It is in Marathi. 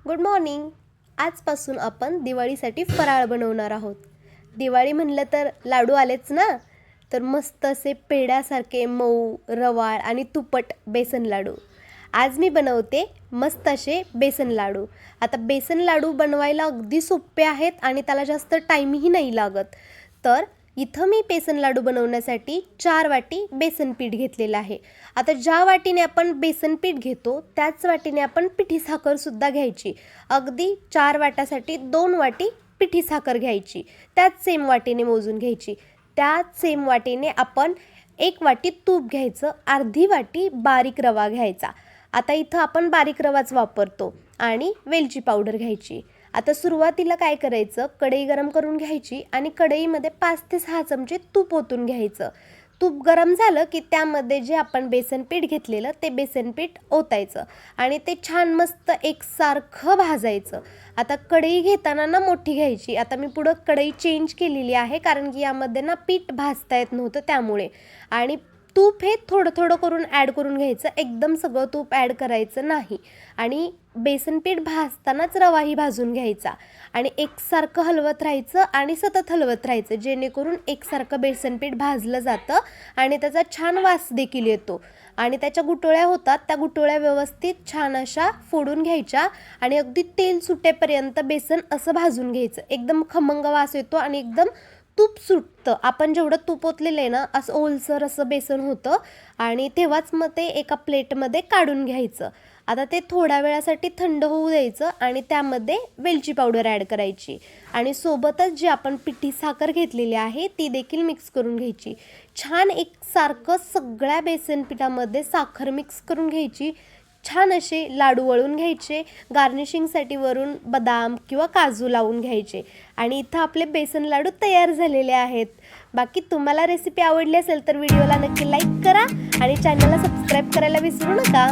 Good morning. आजपासून आपण दिवाळीसाठी फराळ बनवणार आहोत. दिवाळी म्हणलं तर लाडू आलेच ना. तर मस्त असे पेड्यासारखे मऊ, रवाळ आणि तुपट बेसन लाडू. आज मी बनवते मस्त असे बेसन लाडू. आता बेसन लाडू बनवायला अगदी सोपे आहेत आणि त्याला जास्त टाईमही नाही लागत. तर इथं मी बेसन लाडू बनवण्यासाठी 4 वाटी बेसन पीठ घेतलेलं आहे. आता ज्या वाटीने आपण बेसन पीठ घेतो त्याच वाटीने आपण पिठी साखरसुद्धा घ्यायची. अगदी 4 वाट्यासाठी 2 वाटी पिठी साखर घ्यायची. त्याच सेम वाटीने मोजून घ्यायची. त्याच सेम वाटीने आपण 1 वाटी तूप घ्यायचं, अर्धी वाटी बारीक रवा घ्यायचा. आता इथं आपण बारीक रवाच वापरतो आणि वेलची पावडर घ्यायची. आता सुरुवातीला काय करायचं, कढई गरम करून घ्यायची आणि कढईमध्ये 5 ते 6 चमचे तूप ओतून घ्यायचं. तूप गरम झालं की त्यामध्ये जे आपण बेसन पीठ घेतलेलं ते बेसन पीठ ओतायचं आणि ते छान मस्त एकसारखं भाजायचं. आता कढई घेताना ना मोठी घ्यायची. आता मी पुढं कढई चेंज केलेली आहे कारण की यामध्ये ना पीठ भाजता येत नव्हतं त्यामुळे. आणि तूप हे थोडं थोडं करून ॲड करून घ्यायचं, एकदम सगळं तूप ॲड करायचं नाही. आणि बेसन पीठ भाजतानाच रवाही भाजून घ्यायचा आणि एकसारखं हलवत राहायचं आणि सतत हलवत राहायचं, जेणेकरून एकसारखं बेसन पीठ भाजलं जातं आणि त्याचा छान वास देखील येतो. आणि त्याच्या गुठळ्या होतात, त्या गुठळ्या व्यवस्थित छान अशा फोडून घ्यायच्या आणि अगदी तेल सुटेपर्यंत बेसन असं भाजून घ्यायचं. एकदम खमंग वास येतो आणि एकदम तूप सुटतं. आपण जेवढं तूप ओतलेलं आहे ना, असं ओलसर असं बेसन होतं आणि तेव्हाच मग ते एका प्लेटमध्ये काढून घ्यायचं. आता ते थोड्या वेळासाठी थंड होऊ द्यायचं आणि त्यामध्ये वेलची पावडर ॲड करायची आणि सोबतच जी आपण पिठी साखर घेतलेली आहे ती देखील मिक्स करून घ्यायची. छान एकसारखं सगळ्या बेसन पिठामध्ये साखर मिक्स करून घ्यायची. छान असे लाडू वळून घ्यायचे. गार्निशिंगसाठी वरून बदाम किंवा काजू लावून घ्यायचे आणि इथं आपले बेसन लाडू तयार झालेले आहेत. बाकी तुम्हाला रेसिपी आवडली असेल तर व्हिडिओला नक्की लाईक करा आणि चॅनलला सबस्क्राईब करायला विसरू नका.